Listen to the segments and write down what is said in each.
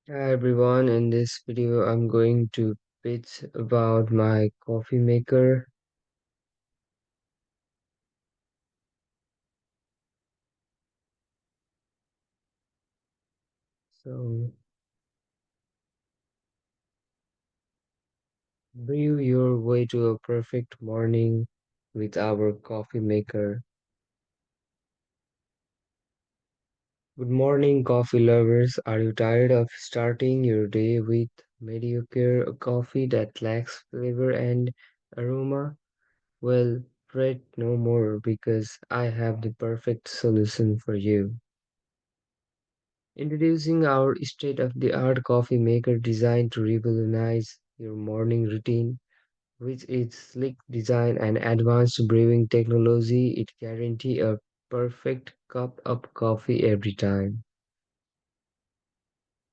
Hi everyone, in this video I'm going to pitch about my coffee maker. So brew your way to a perfect morning with our coffee maker. Good morning coffee lovers. Are you tired of starting your day with mediocre coffee that lacks flavor and aroma? Well, fret no more because I have the perfect solution for you. Introducing our state-of-the-art coffee maker designed to revolutionize your morning routine. With its sleek design and advanced brewing technology, it guarantees a perfect cup of coffee every time.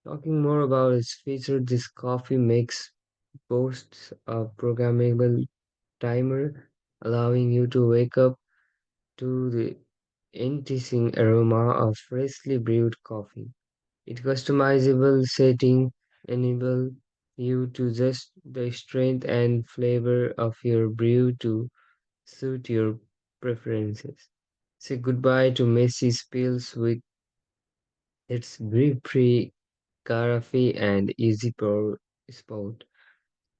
Talking more about its feature, this coffee makes boasts a programmable timer, allowing you to wake up to the enticing aroma of freshly brewed coffee. Its customizable setting enable you to adjust the strength and flavor of your brew to suit your preferences. Say goodbye to messy spills with its brew-free carafe and easy pour spout.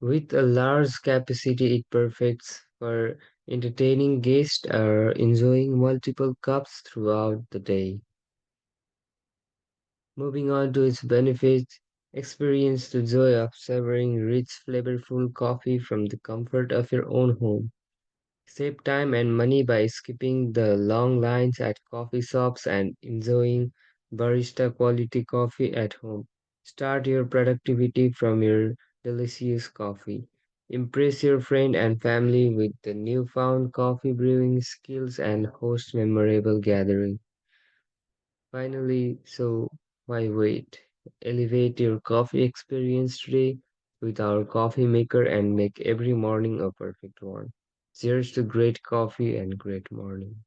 With a large capacity, it perfects for entertaining guests or enjoying multiple cups throughout the day. Moving on to its benefits, experience the joy of savoring rich, flavorful coffee from the comfort of your own home. Save time and money by skipping the long lines at coffee shops and enjoying barista quality coffee at home. Start your productivity from your delicious coffee. Impress your friend and family with the newfound coffee brewing skills and host memorable gatherings. Finally, so why wait? Elevate your coffee experience today with our coffee maker and make every morning a perfect one. Cheers to great coffee and great morning.